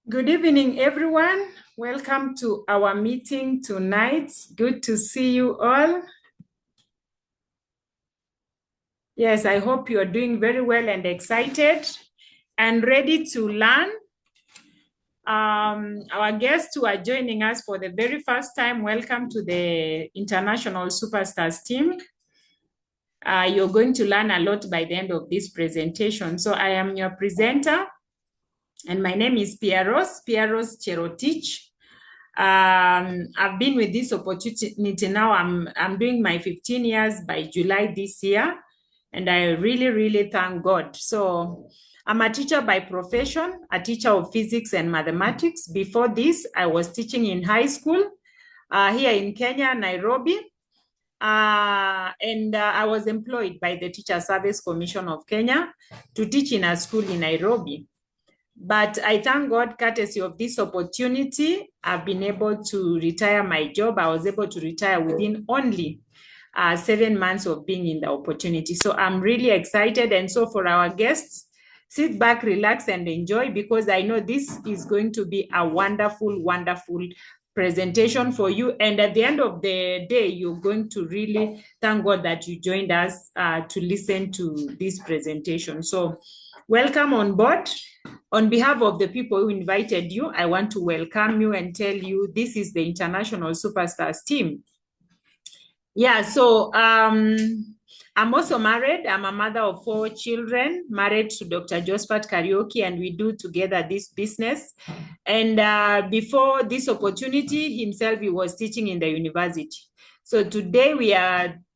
Good evening, everyone. Welcome to our meeting tonight. Good to see you all. Yes, I hope you're doing very well and excited and ready to learn. Our guests who are joining us for the very first time, welcome to the International Superstars team. You're going to learn a lot by the end of this presentation. So I am your presenter, and my name is Pieros Cherotich. I've been with this opportunity now. I'm doing my 15 years by July this year, and I really thank God. So I'm a teacher by profession, a teacher of physics and mathematics. Before this, I was teaching in high school here in Kenya, Nairobi. And I was employed by the Teacher Service Commission of Kenya to teach in a school in Nairobi. But I thank God, courtesy of this opportunity, I've been able to retire my job. I was able to retire within only 7 months of being in the opportunity. So I'm really excited. And so for our guests, sit back, relax, and enjoy, because I know this is going to be a wonderful presentation for you. And at the end of the day, you're going to really thank God that you joined us to listen to this presentation. So welcome on board. On behalf of the people who invited you, I want to welcome you and tell you this is the International Superstars team. Yeah, so I'm also married. I'm a mother of 4 children, married to Dr. Josephat Karaoke, and we do together this business. And before this opportunity, himself, he was teaching in the university. So today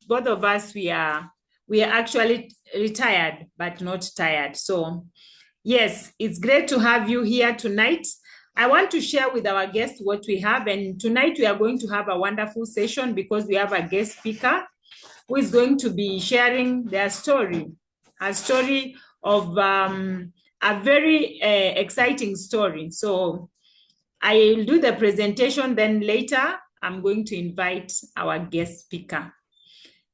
both of us, we are actually retired, but not tired. So yes, it's great to have you here tonight. I want to share with our guests what we have. And tonight we are going to have a wonderful session because we have a guest speaker who is going to be sharing their story, a story of a very exciting story. So I'll do the presentation, then later I'm going to invite our guest speaker.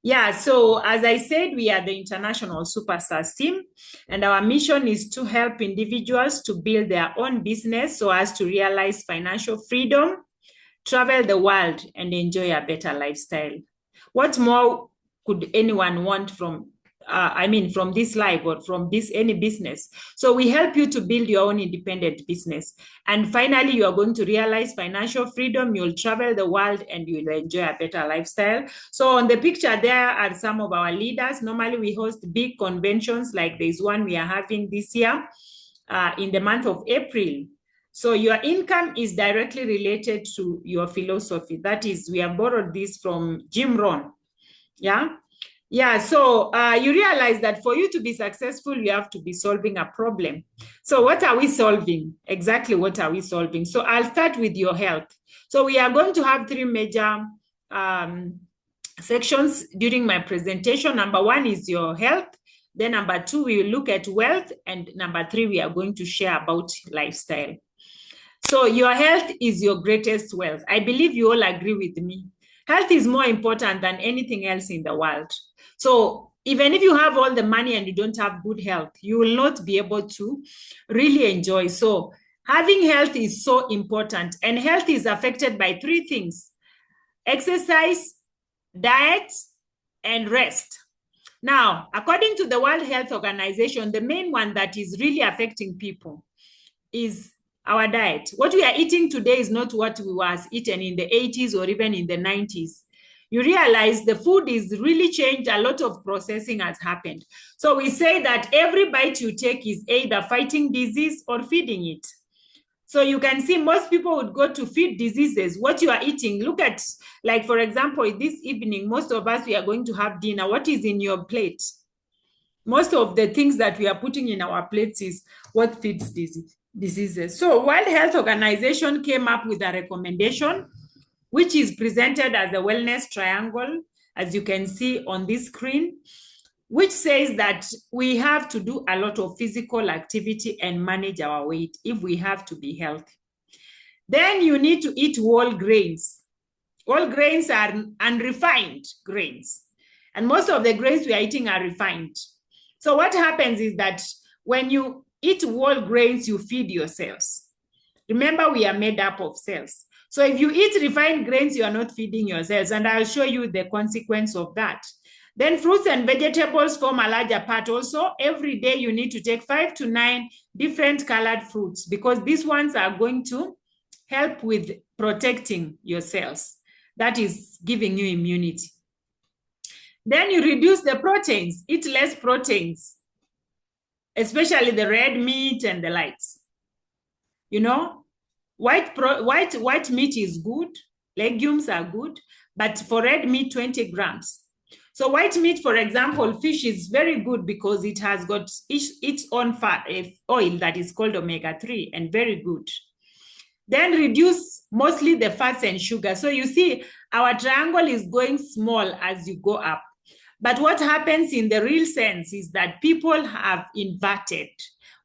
Yeah, so as I said, we are the International Superstars team, and our mission is to help individuals to build their own business so as to realize financial freedom, travel the world, and enjoy a better lifestyle. What more could anyone want from this life or from any business? So we help you to build your own independent business. And finally, you are going to realize financial freedom, you'll travel the world, and you'll enjoy a better lifestyle. So on the picture, there are some of our leaders. Normally, we host big conventions like there's one we are having this year in the month of April. So your income is directly related to your philosophy. That is, we have borrowed this from Jim Rohn. Yeah, so you realize that for you to be successful, you have to be solving a problem. So what are we solving? Exactly what are we solving? So I'll start with your health. So we are going to have 3 major sections during my presentation. Number 1 is your health. Then number 2, we will look at wealth. And number 3, we are going to share about lifestyle. So your health is your greatest wealth. I believe you all agree with me. Health is more important than anything else in the world. So even if you have all the money and you don't have good health, you will not be able to really enjoy. So having health is so important, and health is affected by 3 things: exercise, diet, and rest. Now, according to the World Health Organization, the main one that is really affecting people is our diet. What we are eating today is not what we was eating in the 80s or even in the 90s. You realize the food is really changed. A lot of processing has happened. So we say that every bite you take is either fighting disease or feeding it. So you can see most people would go to feed diseases. What you are eating, look at, like, for example, this evening, most of us, we are going to have dinner. What is in your plate? Most of the things that we are putting in our plates is what feeds diseases. So World Health Organization came up with a recommendation, which is presented as a wellness triangle, as you can see on this screen, which says that we have to do a lot of physical activity and manage our weight if we have to be healthy. Then you need to eat whole grains. Whole grains are unrefined grains, and most of the grains we are eating are refined. So what happens is that when you eat whole grains, you feed your cells. Remember, we are made up of cells. So if you eat refined grains, you are not feeding your cells, and I'll show you the consequence of that. Then fruits and vegetables form a larger part also. Every day you need to take 5 to 9 different colored fruits, because these ones are going to help with protecting your cells. That is giving you immunity. Then you reduce the proteins, eat less proteins, especially the red meat and the likes. You know, white meat is good, legumes are good, but for red meat, 20 grams. So white meat, for example, fish is very good because it has got its own fat, oil that is called omega-3, and very good. Then reduce mostly the fats and sugar. So you see, our triangle is going small as you go up. But what happens in the real sense is that people have inverted.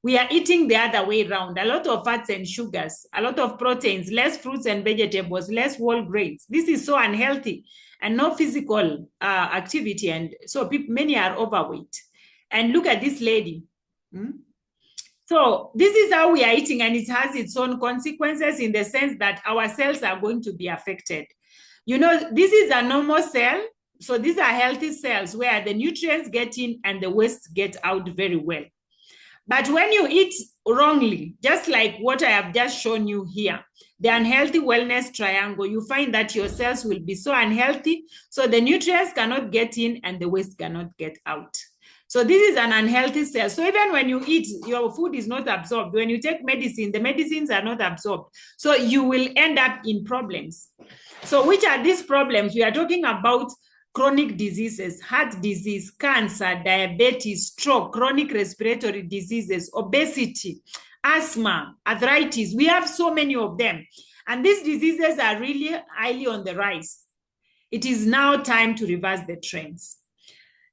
We are eating the other way around. A lot of fats and sugars, a lot of proteins, less fruits and vegetables, less whole grains. This is so unhealthy, and no physical activity. And so many are overweight. And look at this lady. So this is how we are eating, and it has its own consequences in the sense that our cells are going to be affected. You know, this is a normal cell. So these are healthy cells where the nutrients get in and the waste get out very well. But when you eat wrongly, just like what I have just shown you here, the unhealthy wellness triangle, you find that your cells will be so unhealthy, so the nutrients cannot get in and the waste cannot get out. So this is an unhealthy cell. So even when you eat, your food is not absorbed. When you take medicine, the medicines are not absorbed. So you will end up in problems. So which are these problems? We are talking about chronic diseases, heart disease, cancer, diabetes, stroke, chronic respiratory diseases, obesity, asthma, arthritis. We have so many of them. And these diseases are really highly on the rise. It is now time to reverse the trends.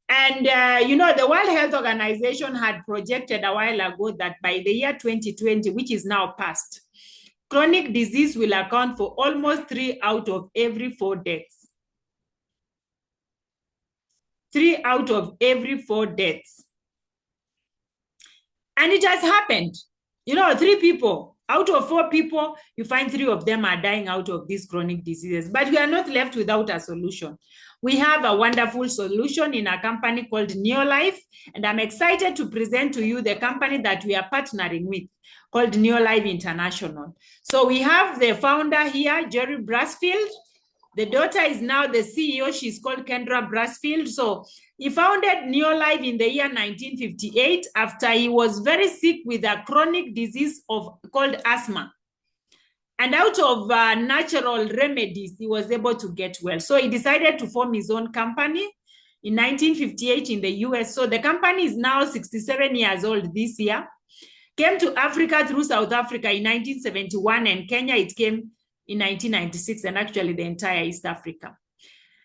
And, you know, the World Health Organization had projected a while ago that by the year 2020, which is now past, chronic disease will account for almost 3 out of every 4 deaths. 3 out of every 4 deaths. And it has happened. You know, 3 people out of 4 people, you find 3 of them are dying out of these chronic diseases. But we are not left without a solution. We have a wonderful solution in a company called Neolife, and I'm excited to present to you the company that we are partnering with, called Neolife International. So we have the founder here, Jerry Brasfield. The daughter is now the CEO. She's called Kendra Brasfield. So he founded Neolife in the year 1958 after he was very sick with a chronic disease called asthma. And out of natural remedies, he was able to get well. So he decided to form his own company in 1958 in the US. So the company is now 67 years old this year. Came to Africa through South Africa in 1971, and Kenya, it came in 1996, and actually the entire East Africa.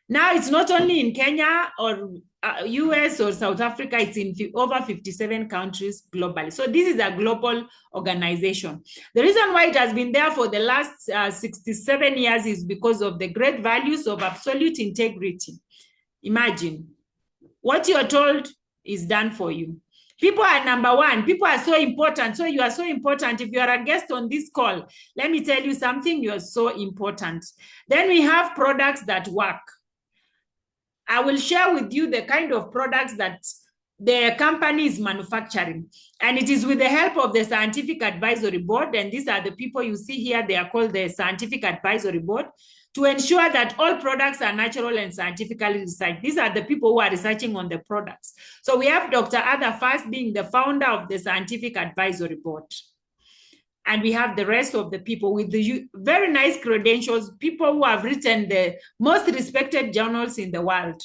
Now it's not only in Kenya or US or South Africa, it's in over 57 countries globally. So this is a global organization. The reason why it has been there for the last 67 years is because of the great values of absolute integrity. Imagine, what you're told is done for you. People are number one. People are so important. So you are so important. If you are a guest on this call, let me tell you something, you are so important. Then we have products that work. I will share with you the kind of products that the company is manufacturing. And it is with the help of the Scientific Advisory Board. And these are the people you see here. They are called the Scientific Advisory Board, to ensure that all products are natural and scientifically researched. These are the people who are researching on the products. So we have Dr. Ada Fast being the founder of the Scientific Advisory Board. And we have the rest of the people with the very nice credentials, people who have written the most respected journals in the world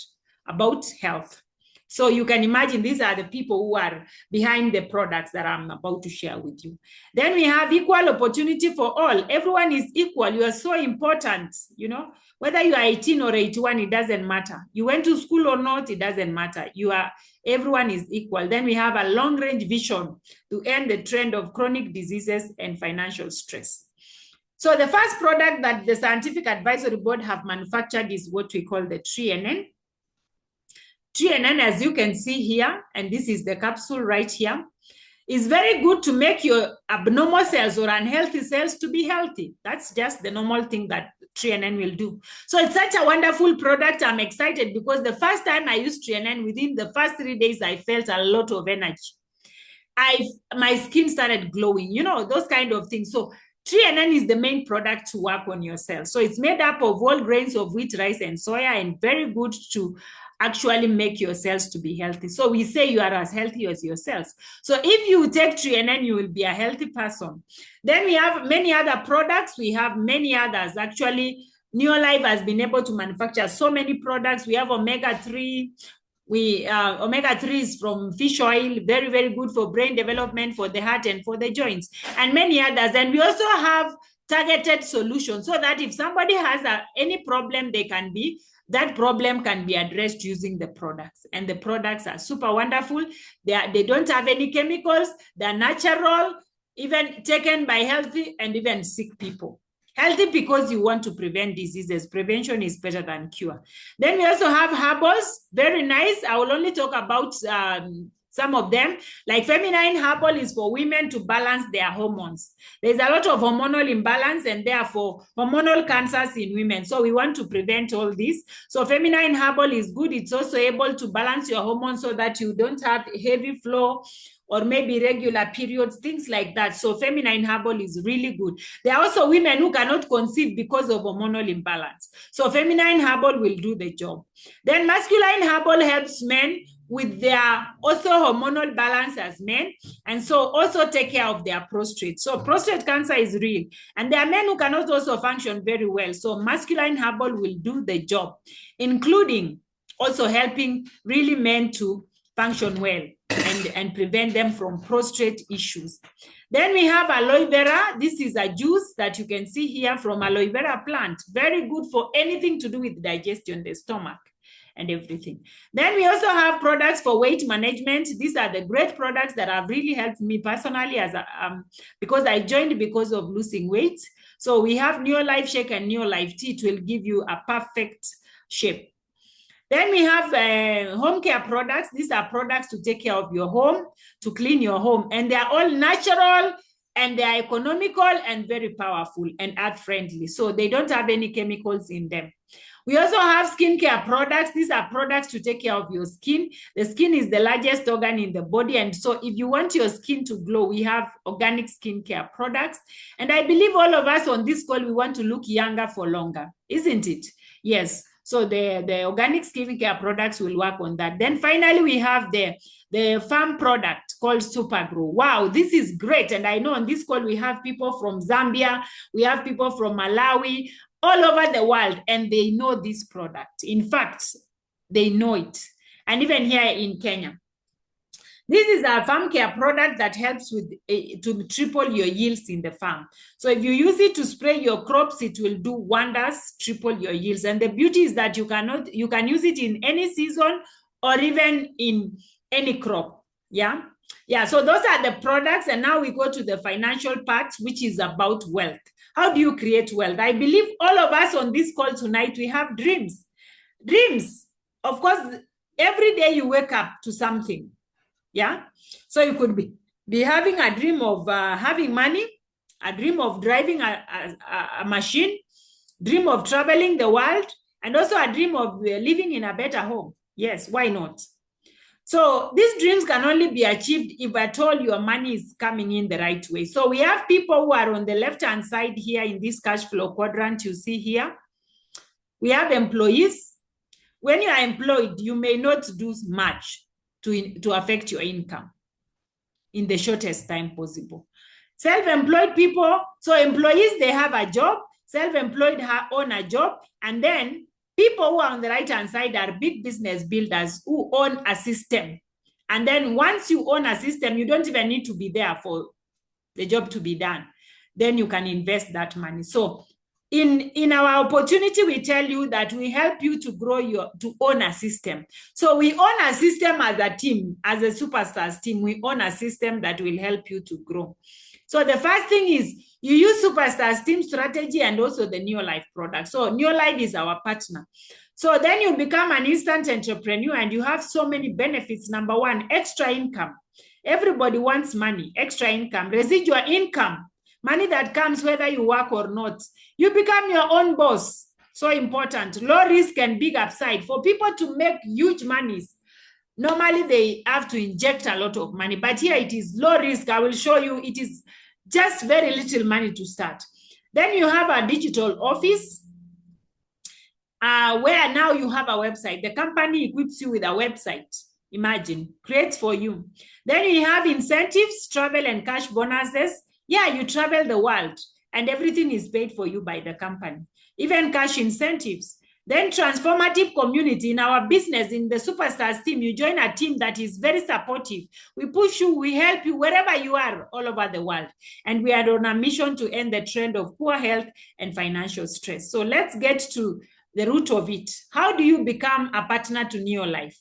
about health. So you can imagine these are the people who are behind the products that I'm about to share with you. Then we have equal opportunity for all. Everyone is equal. You are so important, you know, whether you are 18 or 81, it doesn't matter. You went to school or not, it doesn't matter. Everyone is equal. Then we have a long-range vision to end the trend of chronic diseases and financial stress. So the first product that the Scientific Advisory Board have manufactured is what we call the TNN. TNN, as you can see here, and this is the capsule right here. It's very good to make your abnormal cells or unhealthy cells to be healthy. That's just the normal thing that 3NN will do. So it's such a wonderful product. I'm excited because the first time I used 3NN, within the first 3 days, I felt a lot of energy. My skin started glowing, you know, those kind of things. So 3NN is the main product to work on your cells. So it's made up of whole grains of wheat, rice, and soya, and very good to actually make your cells to be healthy. So we say you are as healthy as your cells. So if you take 3NN, you will be a healthy person. Then we have many other products. We have many others. Actually, Neolife has been able to manufacture so many products. We have omega-3. Omega-3 is from fish oil, very, very good for brain development, for the heart, and for the joints, and many others. And we also have targeted solutions so that if somebody has any problem, that problem can be addressed using the products. And the products are super wonderful. They don't have any chemicals. They're natural, even taken by healthy and even sick people. Healthy because you want to prevent diseases. Prevention is better than cure. Then we also have herbals, very nice. I will only talk about some of them. Like feminine herbal is for women to balance their hormones. There's a lot of hormonal imbalance and therefore hormonal cancers in women. So we want to prevent all this. So feminine herbal is good. It's also able to balance your hormones so that you don't have heavy flow or maybe regular periods, things like that. So feminine herbal is really good. There are also women who cannot conceive because of hormonal imbalance. So feminine herbal will do the job. Then masculine herbal helps men with their also hormonal balance as men, and so also take care of their prostate. So prostate cancer is real, and there are men who cannot also function very well. So masculine herbal will do the job, including also helping really men to function well and prevent them from prostate issues. Then we have aloe vera. This is a juice that you can see here from aloe vera plant. Very good for anything to do with digestion, the stomach, and everything. Then we also have products for weight management. These are the great products that have really helped me personally because I joined because of losing weight. So we have Neolife Shake and Neolife Tea. It will give you a perfect shape. Then we have home care products. These are products to take care of your home, to clean your home. And they are all natural, and they are economical and very powerful and earth-friendly. So they don't have any chemicals in them. We also have skincare products. These are products to take care of your skin. The skin is the largest organ in the body. And so if you want your skin to glow, we have organic skincare products. And I believe all of us on this call, we want to look younger for longer, isn't it? Yes. So the organic skincare products will work on that. Then finally, we have the farm product called Supergrow. Wow, this is great. And I know on this call, we have people from Zambia, we have people from Malawi, all over the world, and they know this product. In fact, they know it. And even here in Kenya. This is a farm care product that helps with to triple your yields in the farm. So if you use it to spray your crops, it will do wonders, triple your yields. And the beauty is that you can use it in any season or even in any crop. Yeah. So those are the products. And now we go to the financial part, which is about wealth. How do you create wealth? I believe all of us on this call tonight, we have dreams. Dreams. Of course, every day you wake up to something. Yeah. So you could be having a dream of having money, a dream of driving a machine, dream of traveling the world, and also a dream of living in a better home. Yes, why not? So these dreams can only be achieved if at all your money is coming in the right way. So we have people who are on the left-hand side here in this cash flow quadrant you see here. We have employees. When you are employed, you may not do much to affect your income in the shortest time possible. Self-employed people, so employees, they have a job, self-employed own a job, and then people who are on the right-hand side are big business builders who own a system. And then once you own a system, you don't even need to be there for the job to be done. Then you can invest that money. So in our opportunity, we tell you that we help you to grow to own a system. So we own a system as a team, as a Superstars team. We own a system that will help you to grow. So the first thing is you use Superstars team strategy and also the Neolife product. So Neolife is our partner. So then you become an instant entrepreneur and you have so many benefits. Number one, extra income. Everybody wants money, extra income, residual income, money that comes whether you work or not. You become your own boss. So important. Low risk and big upside. For people to make huge monies, normally they have to inject a lot of money, but here it is low risk. I will show you it is just very little money to start. Then you have a digital office where now you have a website. The company equips you with a website. Imagine, creates for you. Then you have incentives, travel and cash bonuses. Yeah, you travel the world and everything is paid for you by the company, even cash incentives. Then transformative community. In our business, in the Superstars team, you join a team that is very supportive. We push you, we help you wherever you are all over the world. And we are on a mission to end the trend of poor health and financial stress. So let's get to the root of it. How do you become a partner to Neolife?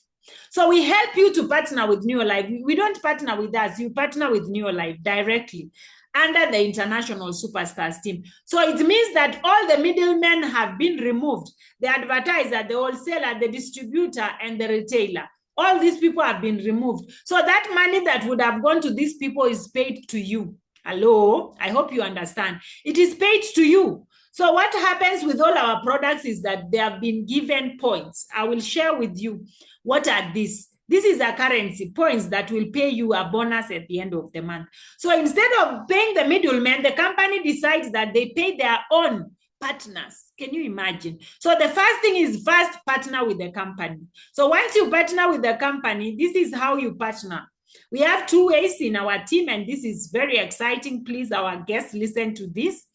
So we help you to partner with Neolife. We don't partner with us. You partner with Neolife directly under the International Superstars team. So it means that all the middlemen have been removed. The advertiser, the wholesaler, the distributor, and the retailer. All these people have been removed. So that money that would have gone to these people is paid to you. Hello? I hope you understand. It is paid to you. So what happens with all our products is that they have been given points. I will share with you what are these. This is a currency, points that will pay you a bonus at the end of the month. So instead of paying the middleman, the company decides that they pay their own partners. Can you imagine? So the first thing is first partner with the company. So once you partner with the company, this is how you partner. We have two ways in our team, and this is very exciting. Please, our guests, listen to this.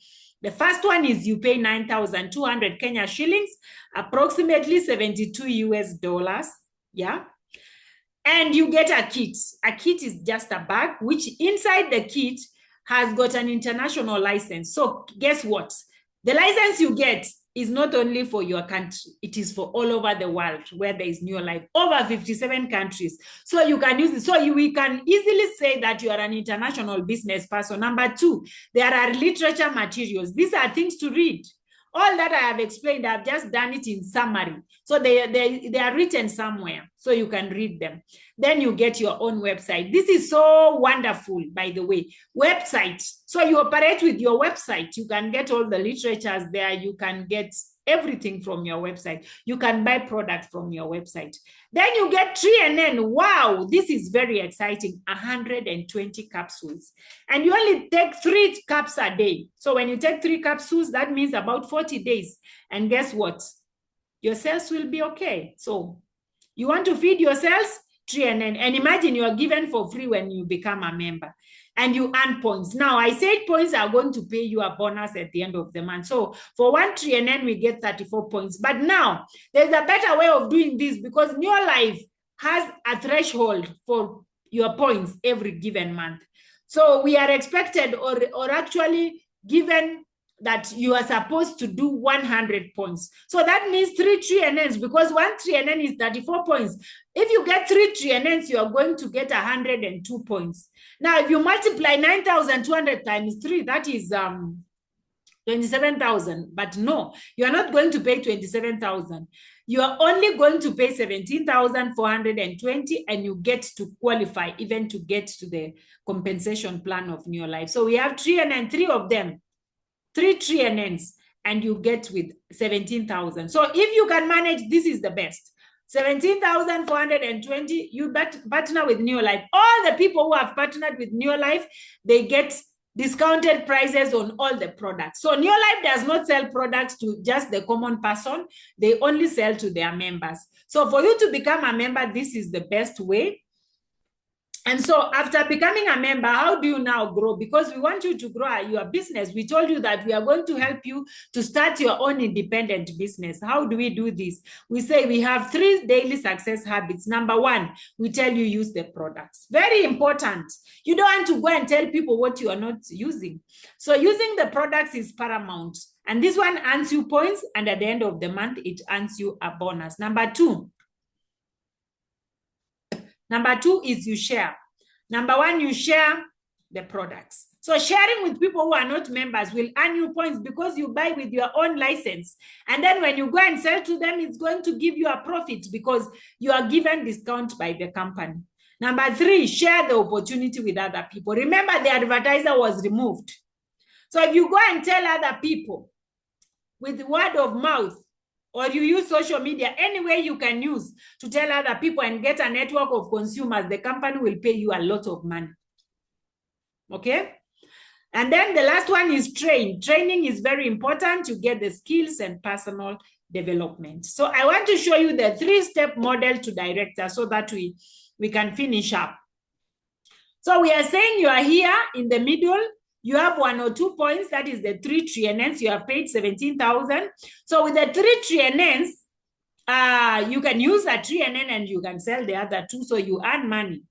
The first one is you pay 9,200 Kenya shillings, approximately 72 US dollars. Yeah. And you get a kit. A kit is just a bag, which inside the kit has got an international license. So guess what? The license you get is not only for your country, it is for all over the world where there is Neolife, over 57 countries. So you can use it. So we can easily say that you are an international business person. Number two, there are literature materials. These are things to read. All that I have explained, I've just done it in summary. So they are written somewhere, so you can read them. Then you get your own website. This is so wonderful, by the way. Website. So you operate with your website. You can get all the literatures there. You can get everything from your website. You can buy products from your website. Then you get 3NN. Wow, this is very exciting. 120 capsules. And you only take 3 caps a day. So when you take 3 capsules, that means about 40 days. And guess what? Your cells will be okay. So you want to feed your cells? 3NN. And imagine you are given for free when you become a member. And you earn points. Now, I said points are going to pay you a bonus at the end of the month. So for 1 3NN, we get 34 points. But now, there's a better way of doing this because Neolife has a threshold for your points every given month. So we are expected or actually given that you are supposed to do 100 points. So that means 3 3NNs because 1 3NN is 34 points. If you get 3 3NNs, you are going to get 102 points. Now, if you multiply 9,200 times 3, that is 27,000. But no, you are not going to pay 27,000. You are only going to pay 17,420 and you get to qualify even to get to the compensation plan of Neolife. So we have 3 of them. 3 3NNs and you get with 17,000. So if you can manage, this is the best. 17,420, you partner with Neolife. All the people who have partnered with Neolife, they get discounted prices on all the products. So Neolife does not sell products to just the common person. They only sell to their members. So for you to become a member, this is the best way. And so after becoming a member, how do you now grow? Because we want you to grow your business. We told you that we are going to help you to start your own independent business. How do we do this? We say we have 3 daily success habits. Number 1, we tell you use the products. Very important. You don't want to go and tell people what you are not using. So using the products is paramount. And this one earns you points. And at the end of the month, it earns you a bonus. Number 2 is you share. Number 1, you share the products. So sharing with people who are not members will earn you points because you buy with your own license. And then when you go and sell to them, it's going to give you a profit because you are given discount by the company. Number 3, share the opportunity with other people. Remember, the advertiser was removed. So if you go and tell other people with word of mouth, or you use social media, any way you can use to tell other people and get a network of consumers, the company will pay you a lot of money. Okay? And then the last one is train. Training is very important to get the skills and personal development. So I want to show you the 3-step model to director so that we can finish up. So we are saying you are here in the middle. You have 1 or 2 points. That is the 3 triennials. You have paid 17,000. So with the 3 triennials, you can use a triennial and you can sell the other 2. So you earn money.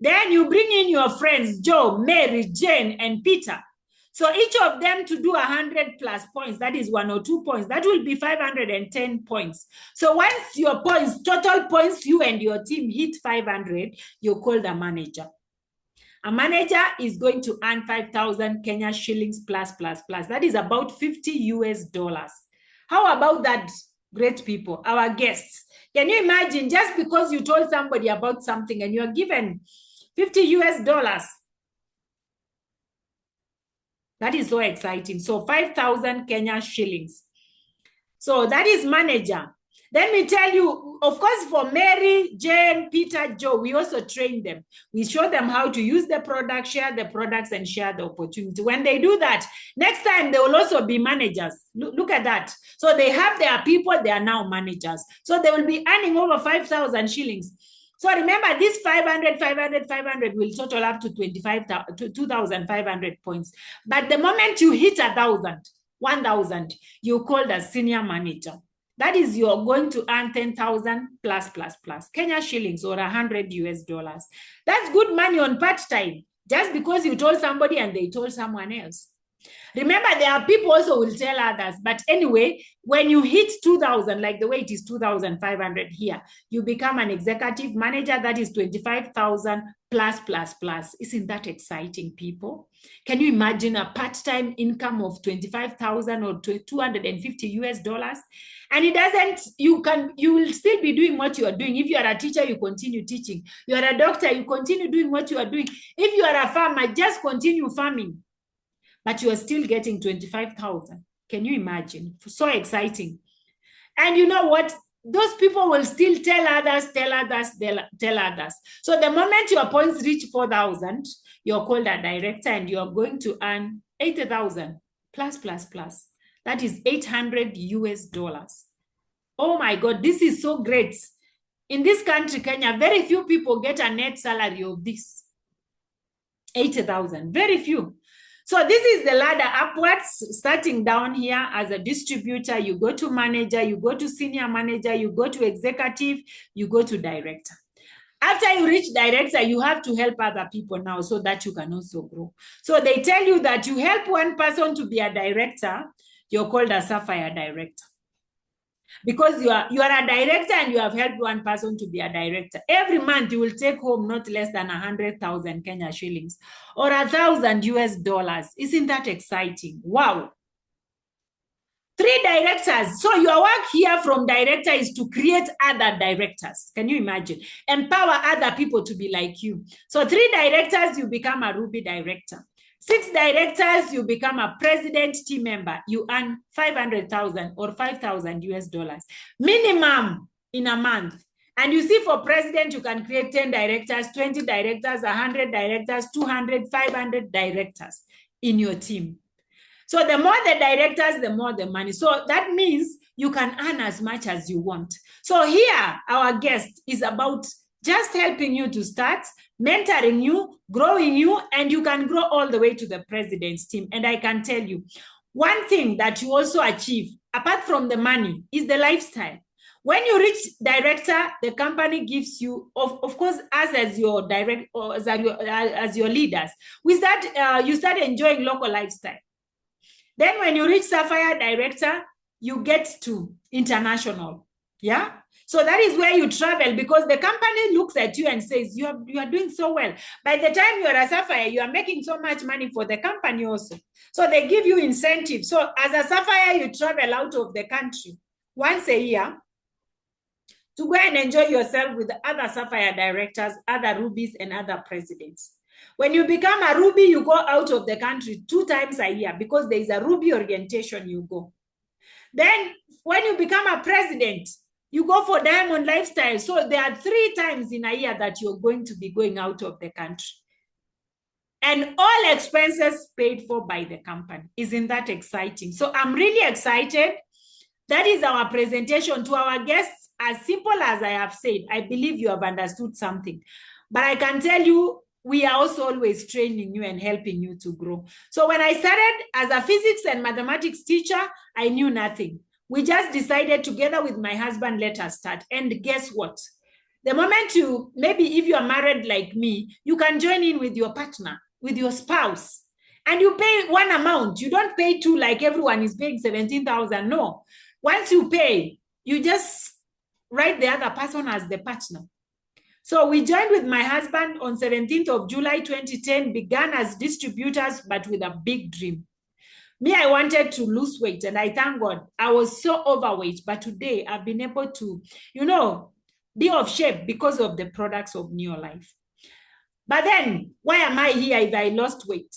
Then you bring in your friends, Joe, Mary, Jane, and Peter. So each of them to do 100 plus points. That is 1 or 2 points. That will be 510 points. So once your points, total points, you and your team hit 500, you're called a manager. A manager is going to earn 5,000 Kenya shillings plus. That is about $50 US. How about that, great people, our guests? Can you imagine, just because you told somebody about something and you are given $50 US? That is so exciting. So 5,000 Kenya shillings. So that is manager. Let me tell you, of course, for Mary, Jane, Peter, Joe, we also train them. We show them how to use the product, share the products, and share the opportunity. When they do that, next time they will also be managers. Look at that. So they have their people, they are now managers. So they will be earning over 5,000 shillings. So remember, this 500 will total up to 2,500 points. But the moment you hit 1,000, you're called a senior manager. That is, you're going to earn 10,000 plus Kenya shillings, or 100 US dollars. That's good money on part-time, just because you told somebody and they told someone else. Remember, there are people also who will tell others. But anyway, when you hit 2,000, like the way it is 2,500 here, you become an executive manager. That is 25,000 plus. Isn't that exciting, people? Can you imagine a part-time income of 25,000 or 250 US dollars? And it doesn't, you will still be doing what you are doing. If you are a teacher, you continue teaching. You are a doctor, you continue doing what you are doing. If you are a farmer, just continue farming. But you are still getting 25,000. Can you imagine? So exciting. And you know what? Those people will still tell others. So the moment your points reach 4,000, you're called a director and you're going to earn 80,000 plus. That is 800 US dollars. Oh my God, this is so great. In this country, Kenya, very few people get a net salary of this. 80,000, very few. So this is the ladder upwards, starting down here as a distributor. You go to manager, you go to senior manager, you go to executive, you go to director. After you reach director, you have to help other people now so that you can also grow. So they tell you that you help one person to be a director, you're called a sapphire director. Because you are a director and you have helped one person to be a director. Every month you will take home not less than 100,000 Kenya shillings or 1,000 US dollars. Isn't that exciting? Wow. 3 directors. So your work here from director is to create other directors. Can you imagine? Empower other people to be like you. So 3 directors, you become a Ruby director. 6 directors, you become a president team member. You earn 500,000 or 5,000 US dollars minimum in a month. And you see, for president, you can create 10 directors, 20 directors, 100 directors, 200, 500 directors in your team. So the more the directors, the more the money. So that means you can earn as much as you want. So here, our guest is about just helping you to start, mentoring you, growing you, and you can grow all the way to the president's team. And I can tell you, one thing that you also achieve, apart from the money, is the lifestyle. When you reach director, the company gives you, of course, us as your direct or as your leaders, you start enjoying local lifestyle. Then when you reach Sapphire director, you get to international. Yeah. So that is where you travel, because the company looks at you and says, you are doing so well. By the time you are a Sapphire, you are making so much money for the company also. So they give you incentives. So as a Sapphire, you travel out of the country once a year to go and enjoy yourself with other Sapphire directors, other rubies, and other presidents. When you become a ruby, you go out of the country 2 times a year because there is a ruby orientation you go. Then when you become a president, you go for diamond lifestyle. So there are 3 times in a year that you're going to be going out of the country. And all expenses paid for by the company. Isn't that exciting? So I'm really excited. That is our presentation to our guests. As simple as I have said, I believe you have understood something. But I can tell you, we are also always training you and helping you to grow. So when I started as a physics and mathematics teacher, I knew nothing. We just decided together with my husband, let us start. And guess what? The moment you, maybe if you are married like me, you can join in with your partner, with your spouse, and you pay one amount. You don't pay 2 like everyone is paying 17,000. No. Once you pay, you just write the other person as the partner. So we joined with my husband on 17th of July 2010, began as distributors, but with a big dream. Me, I wanted to lose weight, and I thank God. I was so overweight, but today I've been able to, be of shape because of the products of Neolife. But then, why am I here if I lost weight?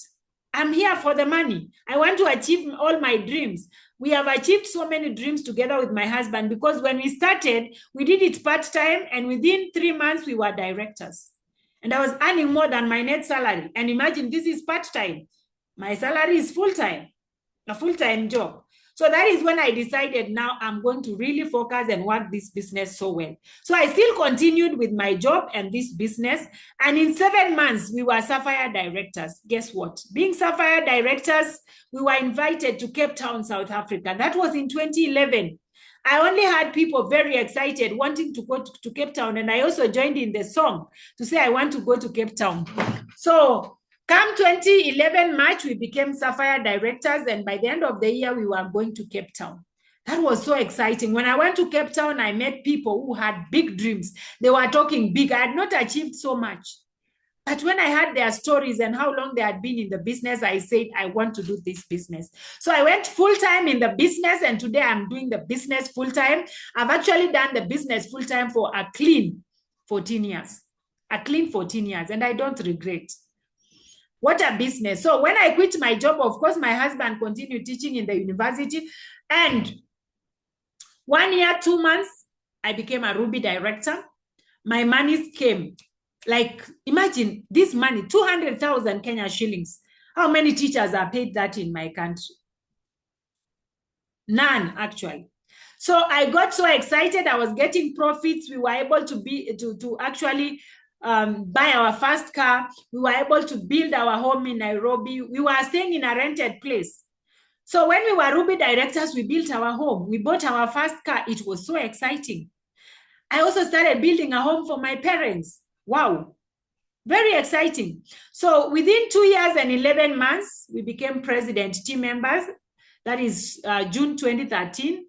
I'm here for the money. I want to achieve all my dreams. We have achieved so many dreams together with my husband because when we started, we did it part-time, and within 3 months, we were directors. And I was earning more than my net salary. And imagine, this is part-time. My salary is full-time, a full-time job. So that is when I decided now I'm going to really focus and work this business so well. So I still continued with my job and this business. And in 7 months, we were Sapphire directors. Guess what? Being Sapphire directors, we were invited to Cape Town, South Africa. That was in 2011. I only had people very excited wanting to go to Cape Town. And I also joined in the song to say I want to go to Cape Town. So come 2011 March, we became Sapphire directors, and by the end of the year, we were going to Cape Town. That was so exciting. When I went to Cape Town, I met people who had big dreams. They were talking big. I had not achieved so much. But when I heard their stories and how long they had been in the business, I said, I want to do this business. So I went full-time in the business, and today I'm doing the business full-time. I've actually done the business full-time for a clean 14 years. A clean 14 years, and I don't regret. What a business. So when I quit my job, of course, my husband continued teaching in the university. And 1 year, 2 months, I became a Ruby director. My monies came. Like, imagine this money, 200,000 Kenya shillings. How many teachers are paid that in my country? None, actually. So I got so excited. I was getting profits. We were able to actually buy our first car. We were able to build our home in Nairobi. We were staying in a rented place. So when we were Ruby directors, we built our home. We bought our first car. It was so exciting. I also started building a home for my parents. Wow. Very exciting. So within 2 years and 11 months, we became president team members. That is June 2013.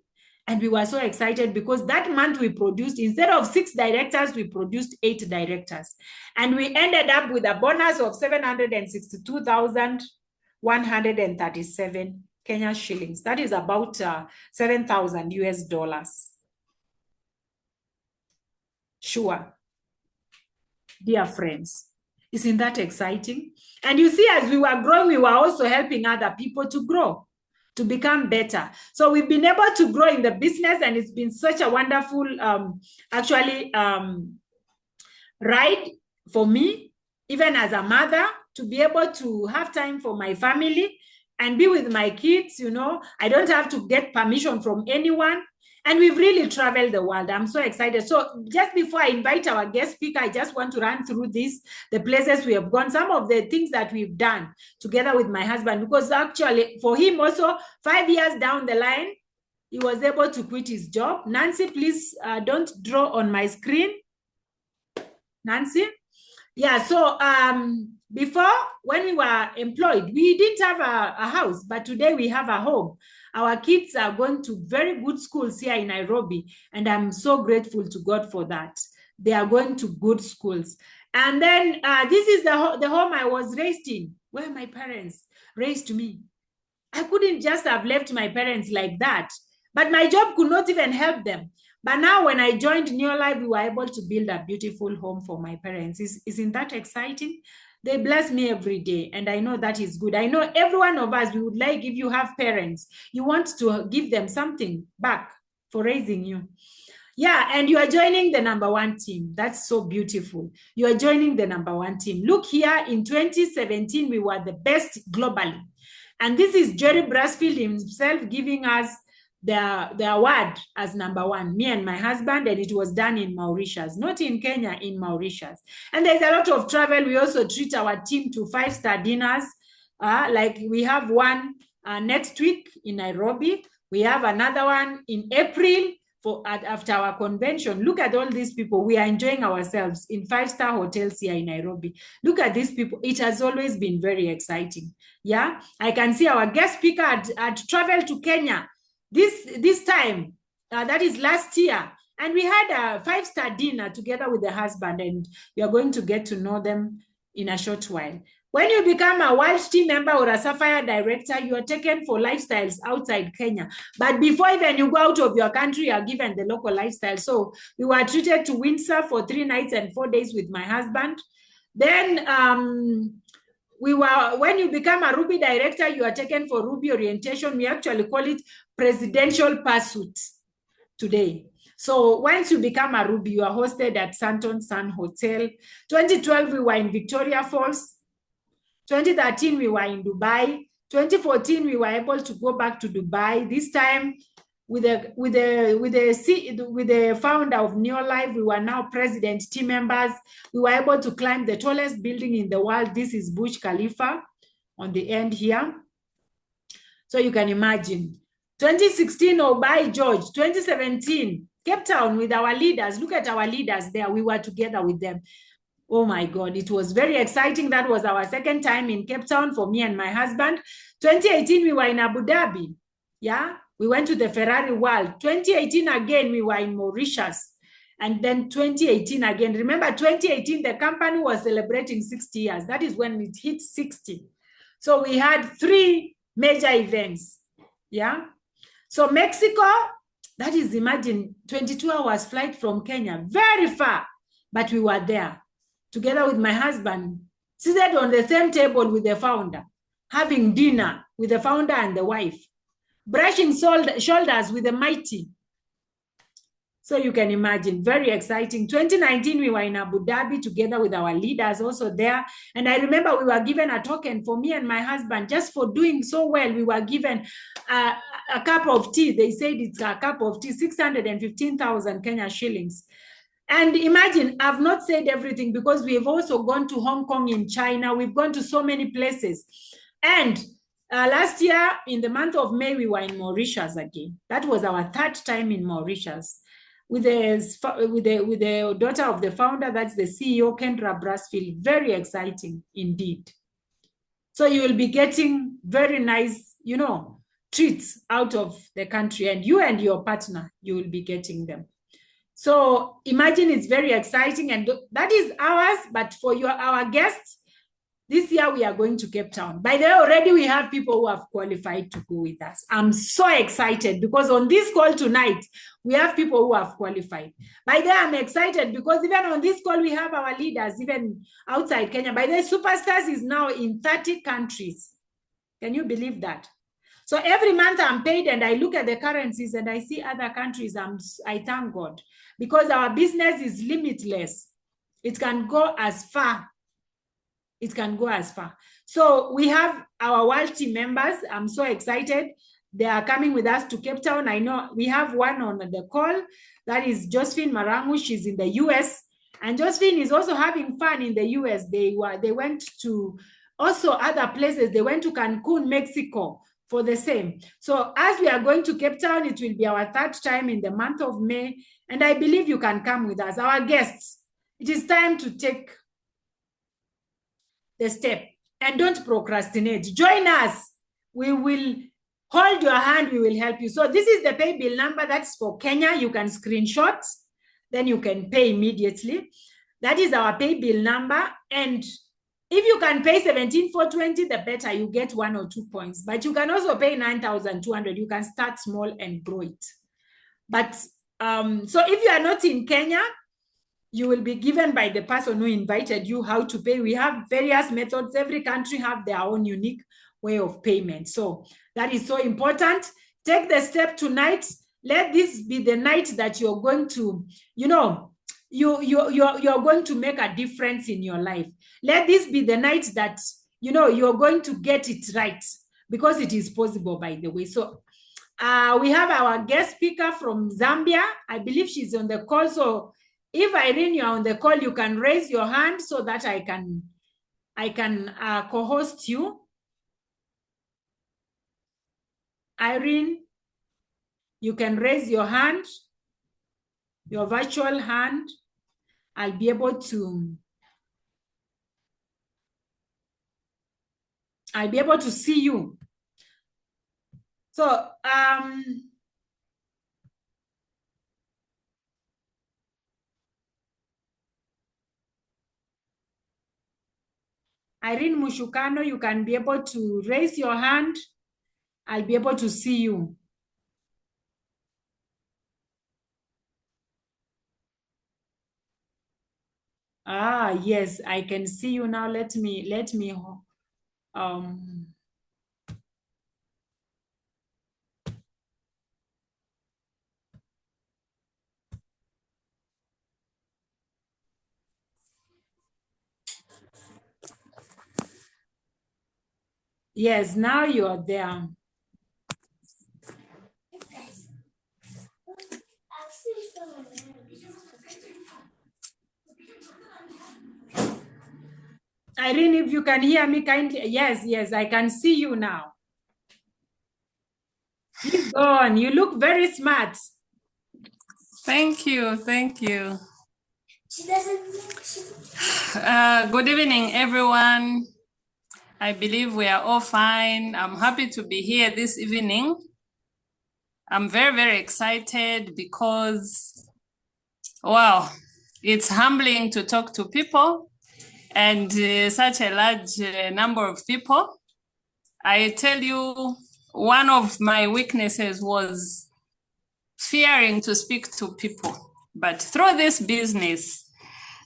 And we were so excited because that month we produced, instead of 6 directors, we produced 8 directors. And we ended up with a bonus of 762,137 Kenya shillings. That is about 7,000 US dollars. Sure. Dear friends, isn't that exciting? And you see, as we were growing, we were also helping other people to grow, to become better. So we've been able to grow in the business, and it's been such a wonderful, ride for me, even as a mother, to be able to have time for my family and be with my kids. I don't have to get permission from anyone. And we've really traveled the world. I'm so excited. So just before I invite our guest speaker, I just want to run through the places we have gone, some of the things that we've done together with my husband, because actually for him also, 5 years down the line, he was able to quit his job. Nancy, please don't draw on my screen. Nancy? Yeah, so before, when we were employed, we didn't have a house, but today we have a home. Our kids are going to very good schools here in Nairobi, and I'm so grateful to God for that. They are going to good schools. And then this is the home I was raised in, where my parents raised me. I couldn't just have left my parents like that, but my job could not even help them. But now when I joined New Life, we were able to build a beautiful home for my parents. Isn't that exciting? They bless me every day, and I know that is good. I know every one of us, we would like, if you have parents, you want to give them something back for raising you. Yeah, and you are joining the #1 team. That's so beautiful. You are joining the #1 team. Look here, in 2017, we were the best globally. And this is Jerry Brasfield himself giving us the award as #1, me and my husband, and it was done in Mauritius, not in Kenya, in Mauritius. And there's a lot of travel. We also treat our team to 5-star dinners. Like we have one next week in Nairobi. We have another one in April after our convention. Look at all these people. We are enjoying ourselves in 5-star hotels here in Nairobi. Look at these people. It has always been very exciting. Yeah, I can see our guest speaker had traveled to Kenya this time, that is last year, and we had a 5-star dinner together with the husband, and you are going to get to know them in a short while. When you become a World Team member or a Sapphire Director, you are taken for lifestyles outside Kenya. But before even you go out of your country, you are given the local lifestyle. So we were treated to Windsor for 3 nights and 4 days with my husband. Then when you become a Ruby Director, you are taken for Ruby orientation. We actually call it presidential pursuit today. So once you become a Ruby, you are hosted at Santon Sun Hotel. 2012, we were in Victoria Falls. 2013, we were in Dubai. 2014, we were able to go back to Dubai. This time, with the founder of Neolife, we were now president team members. We were able to climb the tallest building in the world. This is Burj Khalifa on the end here. So you can imagine. 2016, Obai George. 2017, Cape Town with our leaders. Look at our leaders there. We were together with them. Oh my God, it was very exciting. That was our second time in Cape Town for me and my husband. 2018, we were in Abu Dhabi. Yeah, we went to the Ferrari World. 2018 again, we were in Mauritius. And then 2018 again. Remember, 2018, the company was celebrating 60 years. That is when it hit 60. So we had 3 major events. Yeah. So Mexico, that is, imagine, 22 hours flight from Kenya, very far, but we were there together with my husband, seated on the same table with the founder, having dinner with the founder and the wife, brushing shoulders with the mighty. So you can imagine, very exciting. 2019, we were in Abu Dhabi together with our leaders also there. And I remember we were given a token for me and my husband, just for doing so well. We were given a cup of tea. They said it's a cup of tea, 615,000 Kenya shillings. And imagine, I've not said everything because we have also gone to Hong Kong, in China. We've gone to so many places. And last year, in the month of May, we were in Mauritius again. That was our 3rd time in Mauritius with the daughter of the founder. That's the CEO, Kendra Brasfield. Very exciting indeed. So you will be getting very nice, treats out of the country, and you and your partner, you will be getting them. So imagine, it's very exciting, and that is ours. But for our guests, this year we are going to Cape Town. By the way, already we have people who have qualified to go with us. I'm so excited because on this call tonight, we have people who have qualified. By the way, I'm excited because even on this call, we have our leaders, even outside Kenya. By the way, Superstars is now in 30 countries. Can you believe that? So every month I'm paid and I look at the currencies and I see other countries. I thank God because our business is limitless. It can go as far. It can go as far. So we have our World Team members. I'm so excited. They are coming with us to Cape Town. I know we have one on the call. That is Josephine Marangu. She's in the US. And Josephine is also having fun in the US. They went to also other places. They went to Cancun, Mexico, for the same. So as we are going to Cape Town, it will be our 3rd time in the month of May. And I believe you can come with us. Our guests, it is time to take the step and don't procrastinate. Join us. We will hold your hand. We will help you. So this is the pay bill number. That's for Kenya. You can screenshot. Then you can pay immediately. That is our pay bill number. And if you can pay 17,420, the better. You get 1 or 2 points. But you can also pay 9,200. You can start small and grow it. But So if you are not in Kenya, you will be given by the person who invited you how to pay. We have various methods. Every country have their own unique way of payment. So that is so important. Take the step tonight. Let this be the night that you're going to, you're going to make a difference in your life. Let this be the night that, you're going to get it right, because it is possible, by the way. So we have our guest speaker from Zambia. I believe she's on the call. So if Irene, you're on the call, you can raise your hand so that I can co-host you. Irene, you can raise your hand, your virtual hand. I'll be able to see you. So Irene Mushukano, you can be able to raise your hand. I'll be able to see you. Yes, I can see you now. Let me yes, now you're there. Irene, if you can hear me kindly. Yes, I can see you now. Keep going. You look very smart. Thank you. Good evening, everyone. I believe we are all fine. I'm happy to be here this evening. I'm very, very excited because, wow, it's humbling to talk to people and such a large number of people. I tell you, one of my weaknesses was fearing to speak to people. But through this business,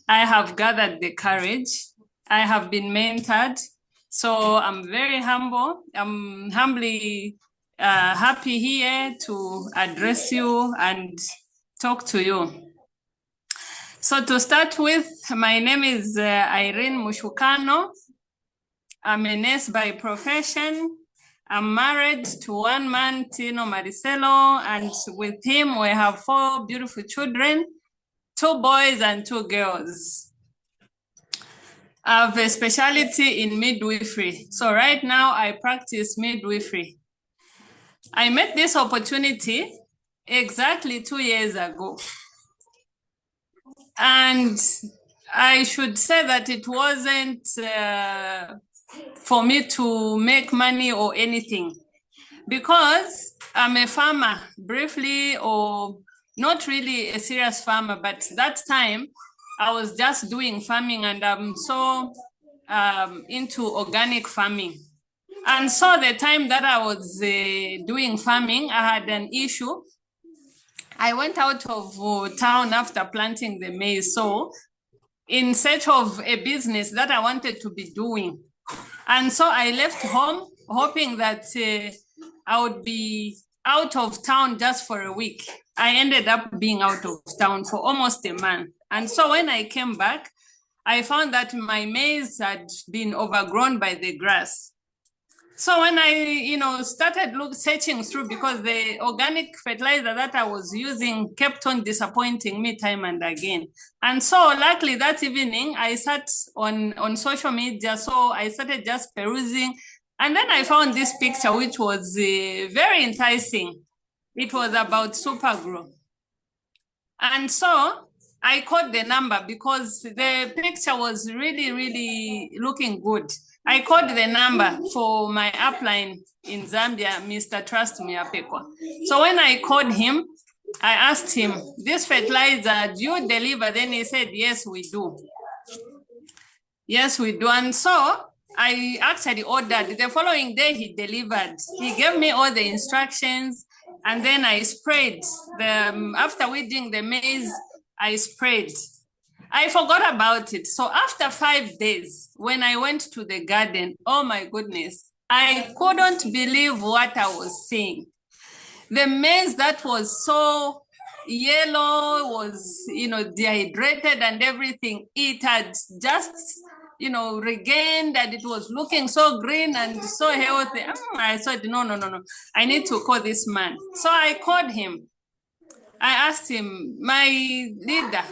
I have gathered the courage. I have been mentored. So I'm very humble. I'm humbly happy here to address you and talk to you. So to start with, my name is Ireen Mushukano. I'm a nurse by profession. I'm married to one man, Tino Maricelo, and with him we have 4 beautiful children, 2 boys and 2 girls. I have a specialty in midwifery. So right now I practice midwifery. I met this opportunity exactly 2 years ago. And I should say that it wasn't for me to make money or anything, because I'm a farmer, briefly, or not really a serious farmer, but that time I was just doing farming, and I'm so into organic farming. And so the time that I was doing farming, I had an issue. I went out of town after planting the maize, so in search of a business that I wanted to be doing. And so I left home hoping that I would be out of town just for a week. I ended up being out of town for almost a month. And so when I came back, I found that my maize had been overgrown by the grass. So when I, started searching through, because the organic fertilizer that I was using kept on disappointing me time and again. And so luckily that evening I sat on social media. So I started just perusing, and then I found this picture, which was very enticing. It was about Supergrow. And so I called the number because the picture was really, really looking good. I called the number for my upline in Zambia, Mr. Trust Me Apekwa. So when I called him, I asked him, this fertilizer, do you deliver? Then he said, yes, we do. Yes, we do. And so I actually ordered. The following day, he delivered. He gave me all the instructions. And then I sprayed after weeding the maize, I sprayed. I forgot about it. So after 5 days, when I went to the garden, oh my goodness, I couldn't believe what I was seeing. The maize that was so yellow was, dehydrated and everything. It had just, regained, and it was looking so green and so healthy. I said, no. I need to call this man. So I called him. I asked him, my leader,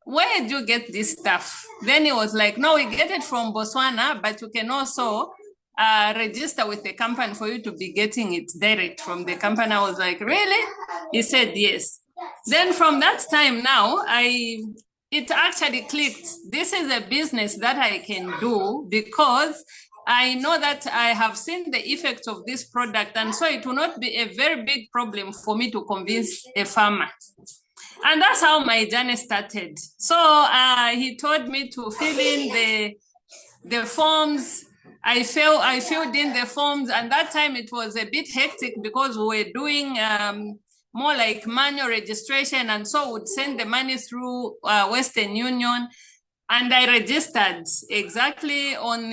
where did you get this stuff? Then he was like, no, we get it from Botswana, but you can also register with the company for you to be getting it direct from the company. I was like, really? He said, yes. Then from that time now, it actually clicked. This is a business that I can do because I know that I have seen the effects of this product, and so it will not be a very big problem for me to convince a farmer. And that's how my journey started. So he told me to fill in the forms. I filled in the forms, and that time it was a bit hectic because we were doing more like manual registration, and so would send the money through Western Union. And I registered exactly on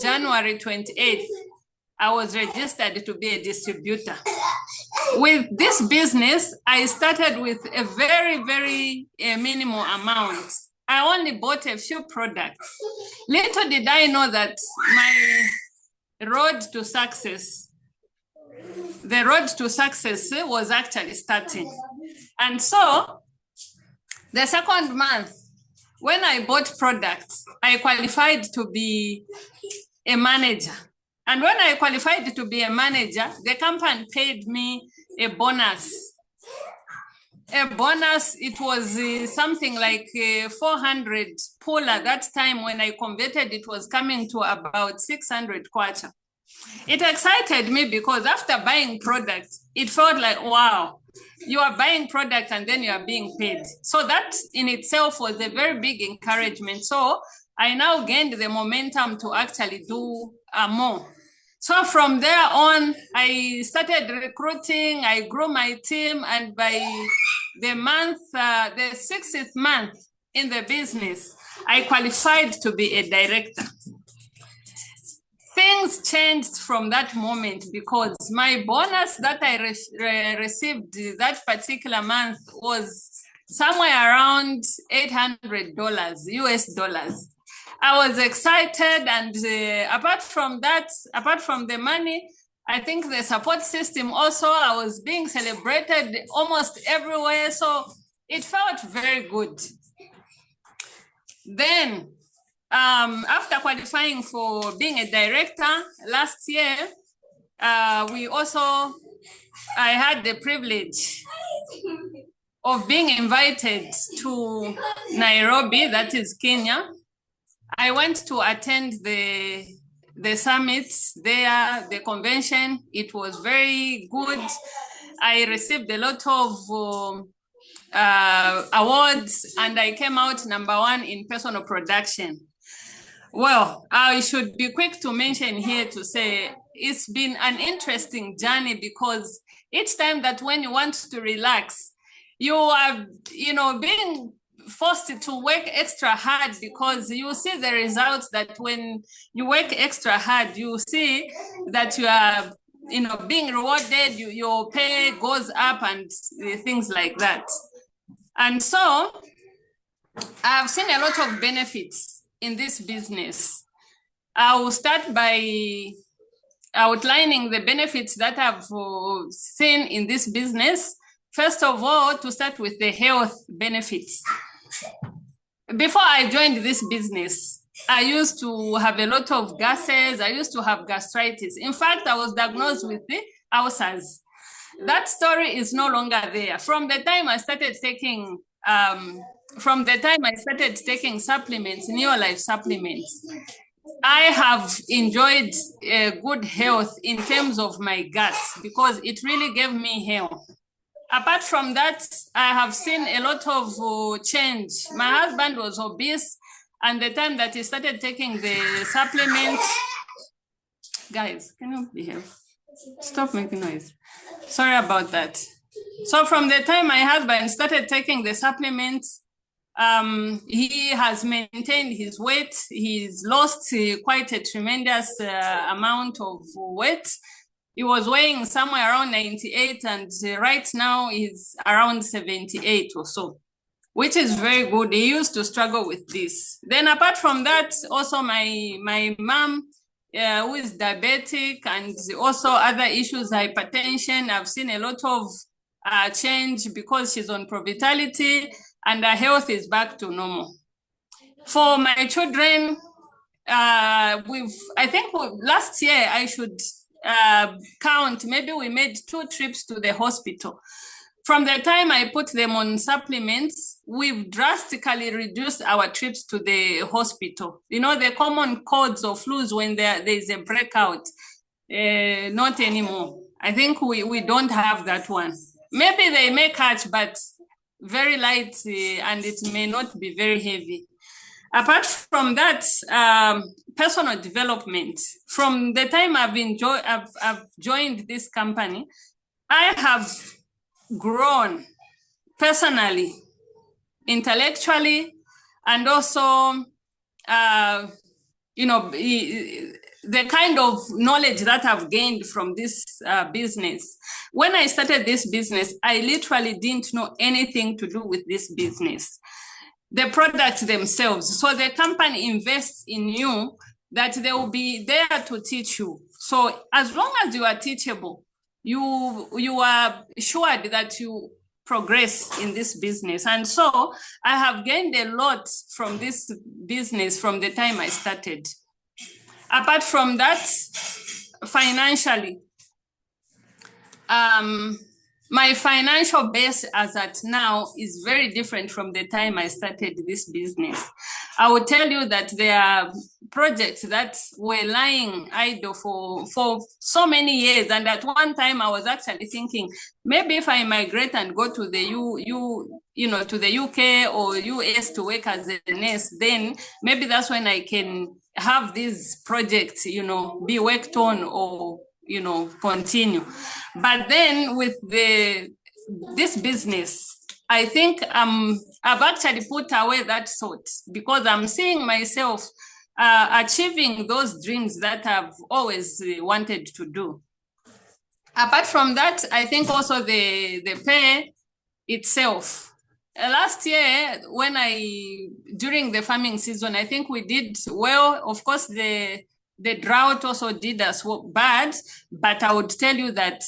January 28th. I was registered to be a distributor. With this business, I started with a very, very minimal amount. I only bought a few products. Little did I know that my road to success, the road to success was actually starting. And so the second month, when I bought products, I qualified to be a manager. And when I qualified to be a manager, the company paid me a bonus. It was something like 400 pula. That time when I converted, it was coming to about 600 kwacha. It excited me because after buying products, it felt like, wow, you are buying products and then you are being paid. So that in itself was a very big encouragement. So I now gained the momentum to actually do more. So from there on, I started recruiting, I grew my team, and by the 6th month in the business, I qualified to be a director. Things changed from that moment because my bonus that I received that particular month was somewhere around $800 US dollars. I was excited, and apart from the money, I think the support system also, I was being celebrated almost everywhere. So it felt very good. Then, after qualifying for being a director last year, I had the privilege of being invited to Nairobi, that is Kenya. I went to attend the summit there, the convention. It was very good. I received a lot of awards, and I came out #1 in personal production. Well, I should be quick to mention here to say it's been an interesting journey because each time that when you want to relax, you are, being forced to work extra hard because you see the results that when you work extra hard, you see that you are, being rewarded, your pay goes up and things like that. And so I've seen a lot of benefits in this business. I will start by outlining the benefits that I've seen in this business. First of all, to start with the health benefits. Before I joined this business, I used to have a lot of gases. I used to have gastritis. In fact, I was diagnosed with the ulcers. That story is no longer there. From the time I started taking supplements, Neolife supplements, I have enjoyed good health in terms of my gut because it really gave me health. Apart from that, I have seen a lot of change. My husband was obese, and the time that he started taking the supplements, guys, can you behave? Stop making noise. Sorry about that. So from the time my husband started taking the supplements, he has maintained his weight. He's lost quite a tremendous amount of weight. He was weighing somewhere around 98, and right now he's around 78 or so, which is very good. He used to struggle with this. Then apart from that, also my mom, who is diabetic, and also other issues, hypertension. I've seen a lot of change because she's on Provitality and her health is back to normal. For my children, I think last year I should count, maybe we made 2 trips to the hospital. From the time I put them on supplements, we've drastically reduced our trips to the hospital. You know, the common colds or flus when there is a breakout, not anymore. I think we don't have that one. Maybe they may catch, but very light, and it may not be very heavy. Apart from that, personal development. From the time I've joined this company, I have grown personally, intellectually, and also, you know, the kind of knowledge that I've gained from this business. When I started this business, I literally didn't know anything to do with this business. The products themselves. So the company invests in you, that they will be there to teach you. So as long as you are teachable, you are assured that you progress in this business. And so I have gained a lot from this business from the time I started. Apart from that, financially, my financial base as at now is very different from the time I started this business. I will tell you that there are projects that were lying idle for so many years. And at one time I was actually thinking, maybe if I migrate and go to the to the UK or US to work as a nurse, then maybe that's when I can have these projects, be worked on or continue. But then with this business, I think I've actually put away that thought, because I'm seeing myself achieving those dreams that I've always wanted to do. Apart from that, I think also the pay itself. Last year, during the farming season, I think we did well. Of course, the drought also did us bad, but I would tell you that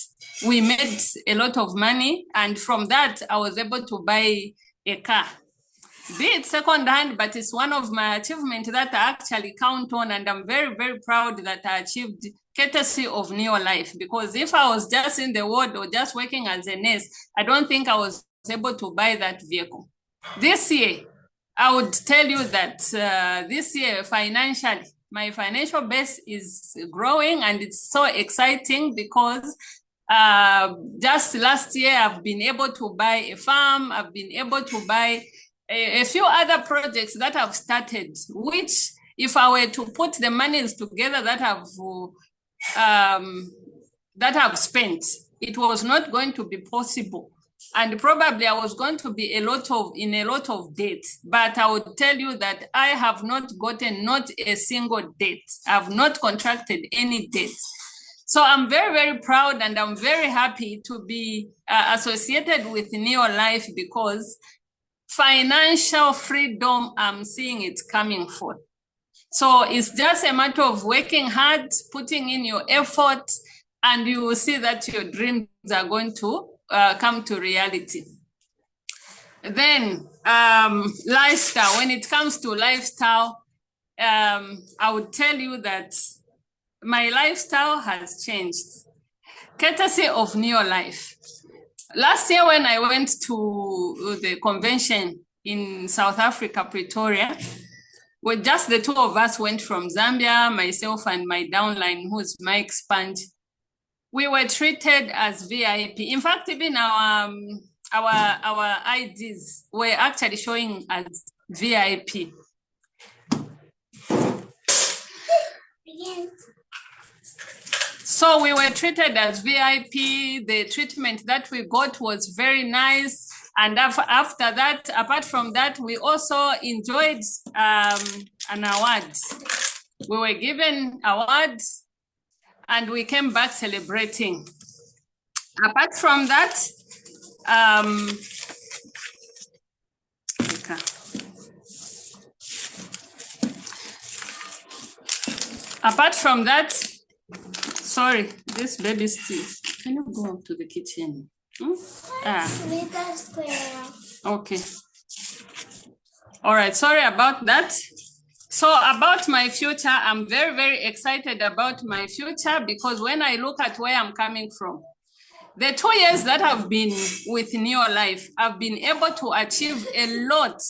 we made a lot of money, and from that I was able to buy a car. Be it second-hand, but it's one of my achievements that I actually count on, and I'm very, very proud that I achieved, courtesy of Neolife. Because if I was just in the ward or just working as a nurse, I don't think I was able to buy that vehicle. This year, I would tell you that this year financially, my financial base is growing, and it's so exciting because just last year I've been able to buy a farm. I've been able to buy a few other projects that I've started, which if I were to put the monies together that I've spent, it was not going to be possible. And probably I was going to be in a lot of debt. But I would tell you that I have not gotten not a single debt. I've not contracted any debt. So I'm very, very proud, and I'm very happy to be associated with Neolife, because financial freedom, I'm seeing it coming forth. So it's just a matter of working hard, putting in your effort, and you will see that your dreams are going to come to reality. Then lifestyle. When it comes to lifestyle, I would tell you that my lifestyle has changed, courtesy of Neolife. Last year when I went to the convention in South Africa, Pretoria, well, just the two of us went from Zambia, myself and my downline, who's Mike Sponge. We were treated as VIP. In fact, even our IDs were actually showing as VIP. So we were treated as VIP. The treatment that we got was very nice. And after that, apart from that, we also enjoyed an award. We were given awards and we came back celebrating. Apart from that, sorry, this baby's teeth. Can you go to the kitchen? Okay. All right, sorry about that. So about my future, I'm very, very excited about my future because when I look at where I'm coming from, the 2 years that I've been with Neolife, I've been able to achieve a lot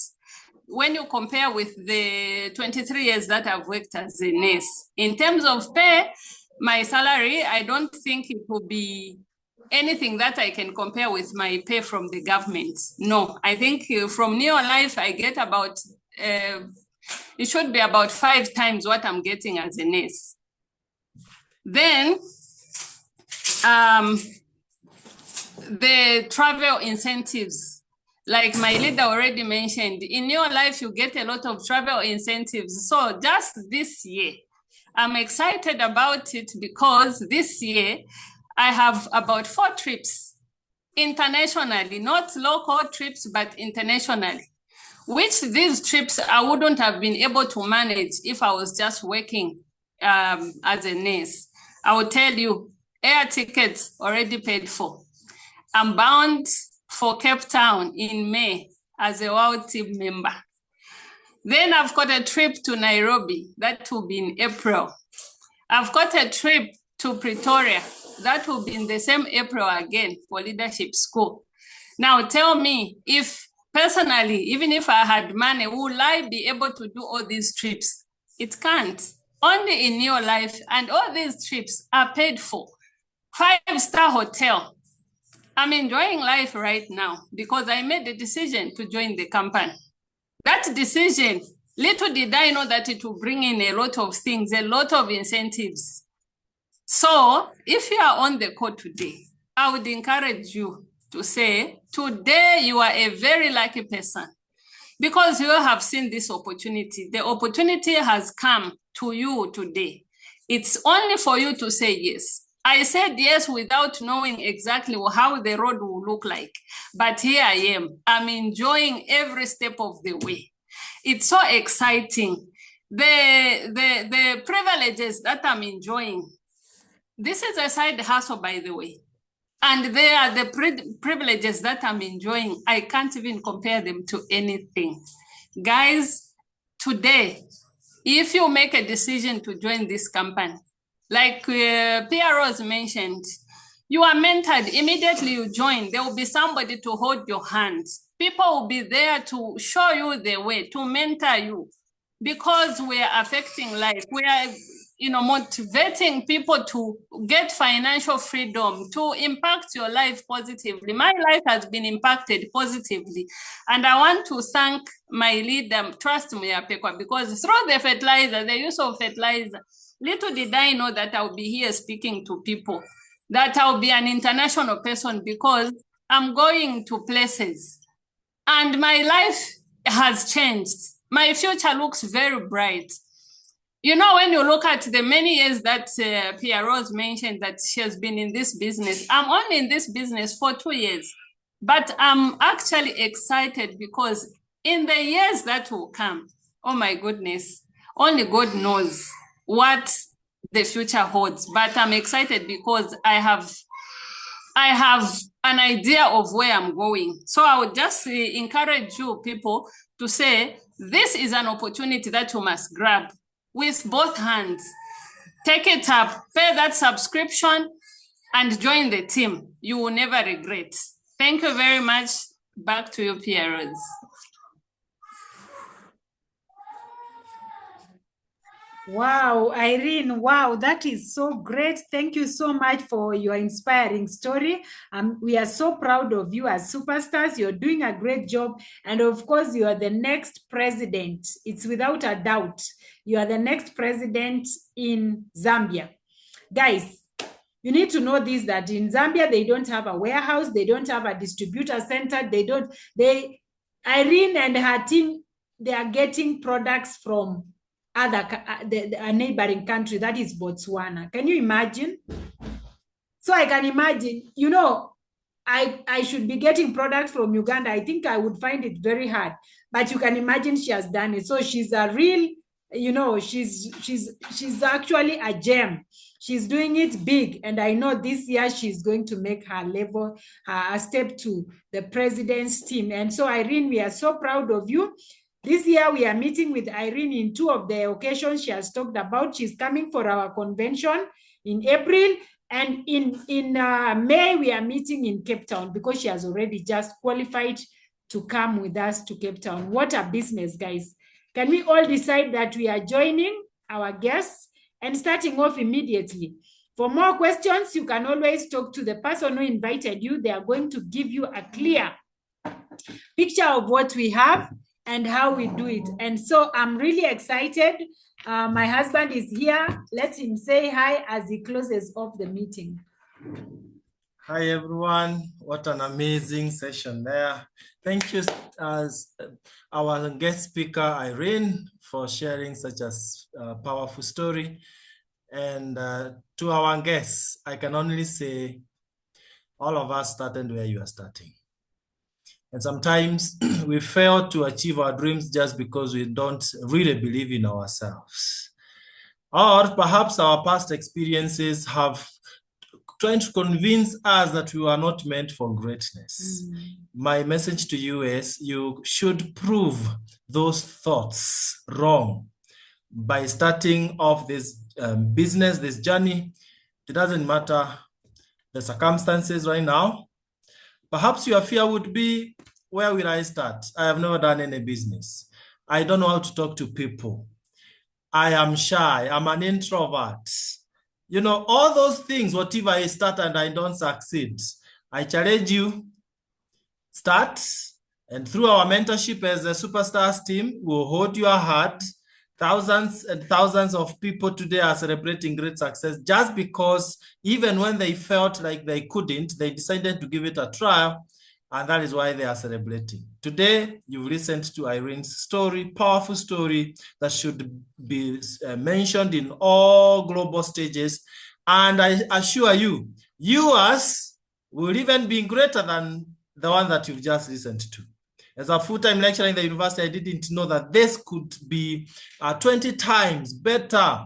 when you compare with the 23 years that I've worked as a nurse. In terms of pay, my salary, I don't think it will be anything that I can compare with my pay from the government. No, I think from Neolife, I get about, it should be about 5 times what I'm getting as a nurse. Then, the travel incentives, like my leader already mentioned, in Neolife, you get a lot of travel incentives. So just this year, I'm excited about it because this year, I have about 4 trips internationally, not local trips, but internationally, which these trips I wouldn't have been able to manage if I was just working as a nurse. I will tell you, air tickets already paid for. I'm bound for Cape Town in May as a World Team member. Then I've got a trip to Nairobi, that will be in April. I've got a trip to Pretoria, that will be in the same April again for leadership school. Now tell me, if personally, even if I had money, will I be able to do all these trips? It can't. Only in Neolife, and all these trips are paid for. 5-star hotel. I'm enjoying life right now because I made the decision to join the company. That decision, little did I know that it will bring in a lot of things, a lot of incentives. So if you are on the call today, I would encourage you to say, today you are a very lucky person because you have seen this opportunity. The opportunity has come to you today. It's only for you to say yes. I said yes without knowing exactly how the road will look like. But here I am. I'm enjoying every step of the way. It's so exciting. The privileges that I'm enjoying. This is a side hustle, by the way. And they are the privileges that I'm enjoying. I can't even compare them to anything. Guys, today, if you make a decision to join this company, like Pierre Rose mentioned, you are mentored. Immediately you join, there will be somebody to hold your hand. People will be there to show you the way, to mentor you, because we are affecting life. We are motivating people to get financial freedom, to impact your life positively. My life has been impacted positively. And I want to thank my leader, Trust Me, Apekwa, because through the fertilizer, the use of fertilizer, little did I know that I'll be here speaking to people, that I'll be an international person because I'm going to places. And my life has changed. My future looks very bright. You know, when you look at the many years that Pierre Rose mentioned that she has been in this business, I'm only in this business for 2 years. But I'm actually excited because in the years that will come, oh my goodness, only God knows what the future holds. But I'm excited because I have an idea of where I'm going. So I would just encourage you people to say, this is an opportunity that you must grab with both hands. Take it up, pay that subscription, and join the team. You will never regret. Thank you very much. Back to you, Pierre Rose. Wow, Irene, wow, that is so great. Thank you so much for your inspiring story. We are so proud of you as superstars. You're doing a great job. And of course, you are the next president. It's without a doubt. You are the next president in Zambia. Guys, You need to know this, that in Zambia, they don't have a warehouse, they don't have a distributor center, Irene and her team, they are getting products from a neighboring country, that is Botswana. Can you imagine? So I can imagine, you know, I should be getting products from Uganda. I think I would find it very hard, but you can imagine she has done it. So she's a real, you know, she's actually a gem. She's doing it big, and I know this year she's going to make her level, a step to the president's team. And so, Irene, we are so proud of you. This year we are meeting with Irene in 2 of the occasions she has talked about. She's coming for our convention in April, and in May we are meeting in Cape Town because she has already just qualified to come with us to Cape Town. What a business, guys. Can we all decide that we are joining our guests and starting off immediately? For more questions, you can always talk to the person who invited you. They are going to give you a clear picture of what we have and how we do it. And so I'm really excited. My husband is here. Let him say hi as he closes off the meeting. Hi, everyone. What an amazing session there. Thank you as our guest speaker, Irene, for sharing such a powerful story. And to our guests, I can only say, all of us started where you are starting. And sometimes we fail to achieve our dreams just because we don't really believe in ourselves. Or perhaps our past experiences have trying to convince us that we are not meant for greatness. My message to you is you should prove those thoughts wrong by starting off this business, this journey. It doesn't matter the circumstances right now. Perhaps your fear would be, where will I start? I have never done any business. I don't know how to talk to people. I am shy. I'm an introvert. You know, all those things, whatever I start and I don't succeed, I challenge you, start. And through our mentorship as a Superstars team, we'll hold your heart. Thousands and thousands of people today are celebrating great success just because even when they felt like they couldn't, they decided to give it a trial. And that is why they are celebrating. Today, you've listened to Irene's story, powerful story that should be mentioned in all global stages. And I assure you, yours will even be greater than the one that you've just listened to. As a full-time lecturer in the university, I didn't know that this could be 20 times better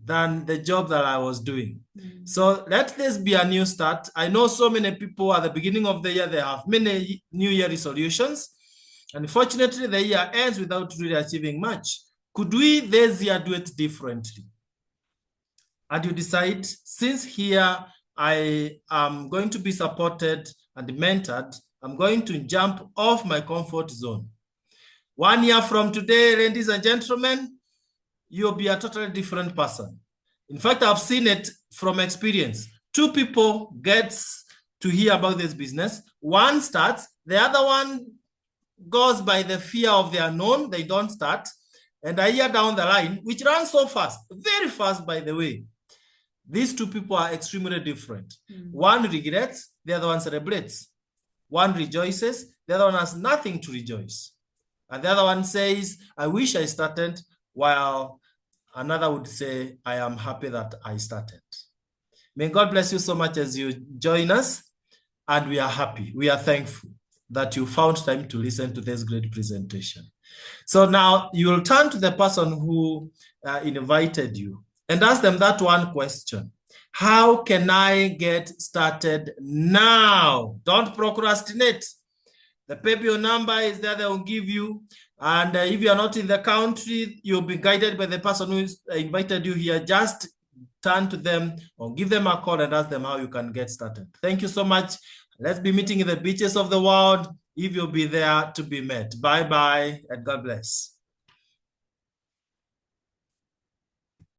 than the job that I was doing. So let this be a new start. I know so many people at the beginning of the year, they have many New Year resolutions. Unfortunately, the year ends without really achieving much. Could we this year do it differently? And you decide, since here I am going to be supported and mentored, I'm going to jump off my comfort zone. 1 year from today, ladies and gentlemen, you'll be a totally different person. In fact, I've seen it from experience. 2 people get to hear about this business. One starts, the other one goes by the fear of the unknown. They don't start. And a year down the line, which runs so fast, very fast, by the way. These 2 people are extremely different. One regrets, the other one celebrates. One rejoices, the other one has nothing to rejoice. And the other one says, I wish I started, while another would say, I am happy that I started. May God bless you so much as you join us. And we are happy. We are thankful that you found time to listen to this great presentation. So now you will turn to the person who invited you and ask them that one question. How can I get started now? Don't procrastinate. The PayPal number is there, they will give you. And if you are not in the country, you'll be guided by the person who invited you here. Just turn to them or give them a call and ask them how you can get started. Thank you so much. Let's be meeting in the beaches of the world. If you'll be there to be met. Bye-bye and God bless.